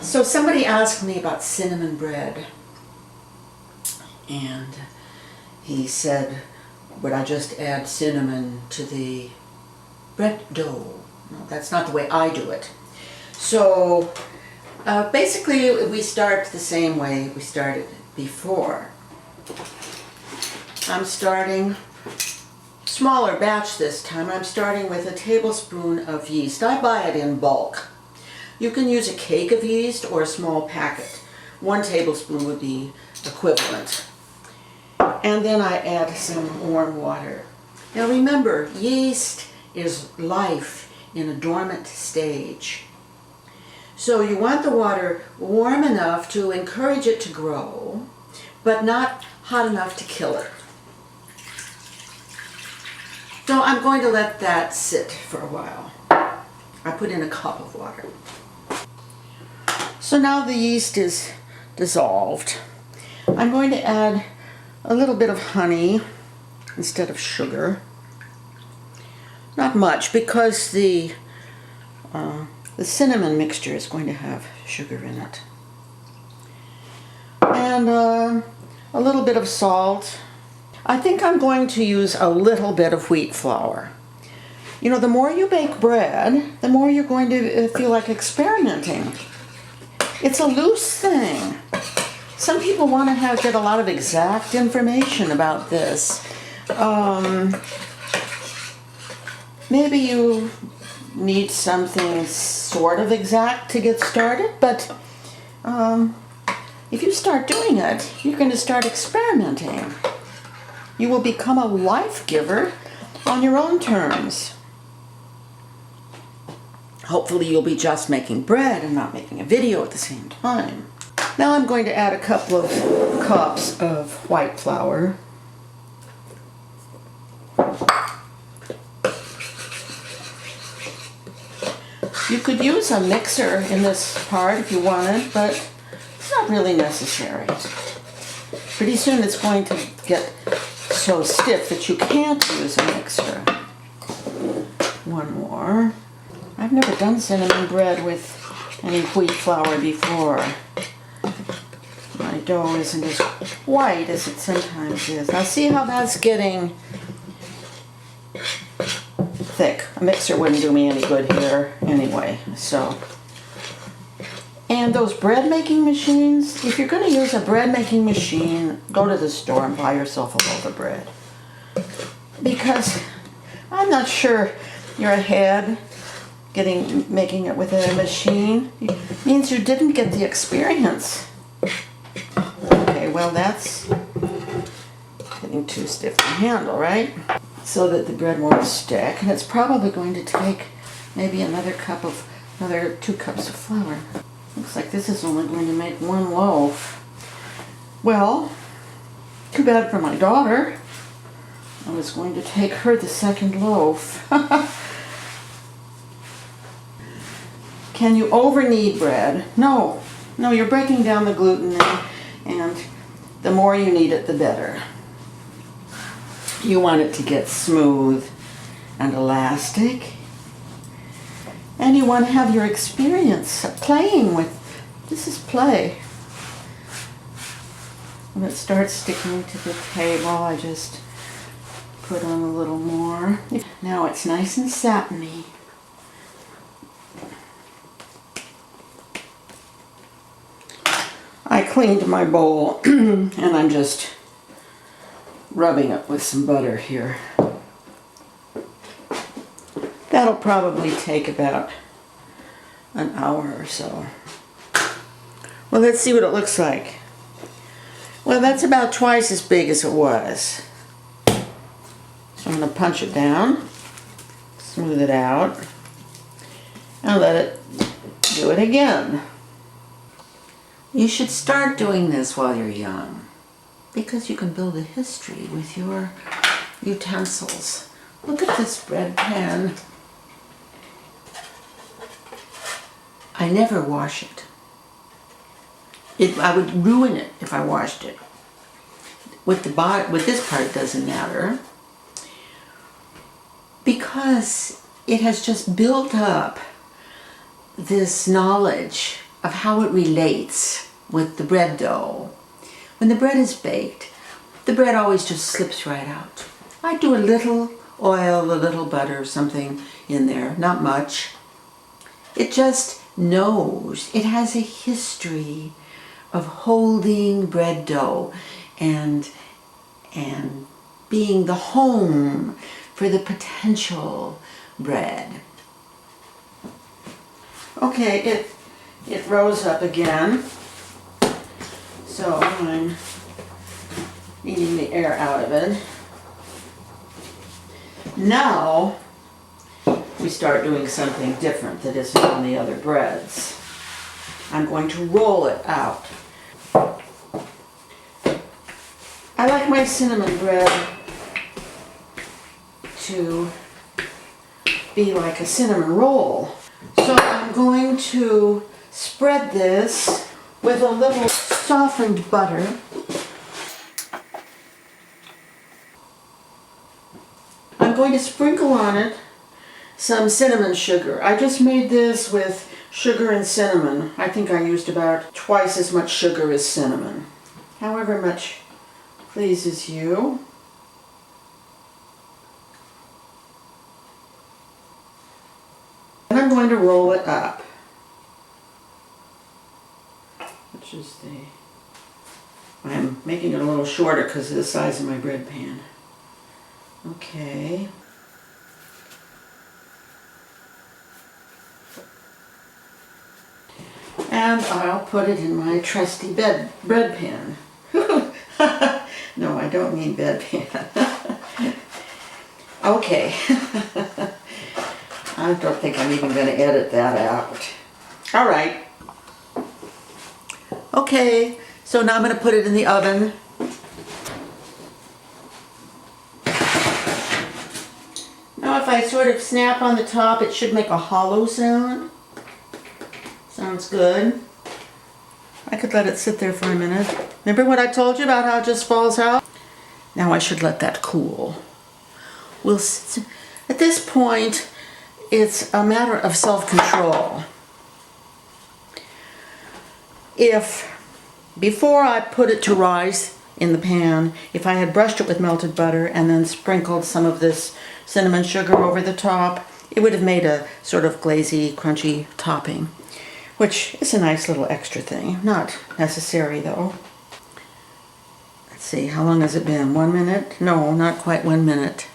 So somebody asked me about cinnamon bread, and he said, would I just add cinnamon to the bread dough? No, that's not the way I do it. So basically we start the same way we started before. I'm starting smaller batch this time. I'm starting with a tablespoon of yeast. I buy it in bulk. You can use a cake of yeast or a small packet. 1 tablespoon would be equivalent. And then I add some warm water. Now remember, yeast is life in a dormant stage. So you want the water warm enough to encourage it to grow, but not hot enough to kill it. So I'm going to let that sit for a while. I put in a cup of water. So now the yeast is dissolved. I'm going to add a little bit of honey instead of sugar. Not much, because the cinnamon mixture is going to have sugar in it. And a little bit of salt. I think I'm going to use a little bit of wheat flour. You know, the more you bake bread, the more you're going to feel like experimenting. It's a loose thing. Some people want to get a lot of exact information about this. Maybe you need something sort of exact to get started, but if you start doing it, you're going to start experimenting. You will become a life giver on your own terms. Hopefully you'll be just making bread and not making a video at the same time. Now I'm going to add a couple of cups of white flour. You could use a mixer in this part if you wanted, but it's not really necessary. Pretty soon it's going to get so stiff that you can't use a mixer. One more. I've never done cinnamon bread with any wheat flour before. My dough isn't as white as it sometimes is. Now see how that's getting thick. A mixer wouldn't do me any good here anyway. So, and those bread making machines, if you're going to use a bread making machine, go to the store and buy yourself a loaf of bread. Because I'm not sure you're ahead making it with a machine. It means you didn't get the experience. Okay, well that's getting too stiff to handle, right? So that the bread won't stick, and it's probably going to take maybe another 2 cups of flour. Looks like this is only going to make 1 loaf. Well, too bad for my daughter. I was going to take her the 2nd loaf. Can you over knead bread? No, you're breaking down the gluten, and the more you knead it, the better. You want it to get smooth and elastic, and you want to have your experience playing with. This is play. When it starts sticking to the table, I just put on a little more. Now it's nice and satiny. I cleaned my bowl and I'm just rubbing it with some butter here. That'll probably take about an hour or so. Well, let's see what it looks like. Well, that's about twice as big as it was. So I'm going to punch it down, smooth it out, and let it do it again. You should start doing this while you're young, because you can build a history with your utensils. Look at this bread pan. I never wash it. I would ruin it if I washed it. With this part it doesn't matter, because it has just built up this knowledge of how it relates with the bread dough. When the bread is baked, the bread always just slips right out. I do a little oil, a little butter, something in there, not much. It just knows. It has a history of holding bread dough and being the home for the potential bread. Okay, it rose up again, so I'm eating the air out of it. Now we start doing something different that isn't on the other breads. I'm going to roll it out. I like my cinnamon bread to be like a cinnamon roll. So I'm going to spread this with a little softened butter. I'm going to sprinkle on it some cinnamon sugar. I just made this with sugar and cinnamon. I think I used about twice as much sugar as cinnamon. However much pleases you. And I'm going to roll it up. Which is I'm making it a little shorter because of the size of my bread pan. Okay. And I'll put it in my trusty bread pan. No, I don't mean bedpan. Okay. I don't think I'm even going to edit that out. All right. Okay, so now I'm going to put it in the oven. Now if I sort of snap on the top, it should make a hollow sound. Sounds good. I could let it sit there for a minute. Remember what I told you about how it just falls out? Now I should let that cool. At this point, it's a matter of self-control. If, before I put it to rise in the pan, if I had brushed it with melted butter and then sprinkled some of this cinnamon sugar over the top, it would have made a sort of glazy, crunchy topping, which is a nice little extra thing. Not necessary though. Let's see, how long has it been? 1 minute? No, not quite 1 minute.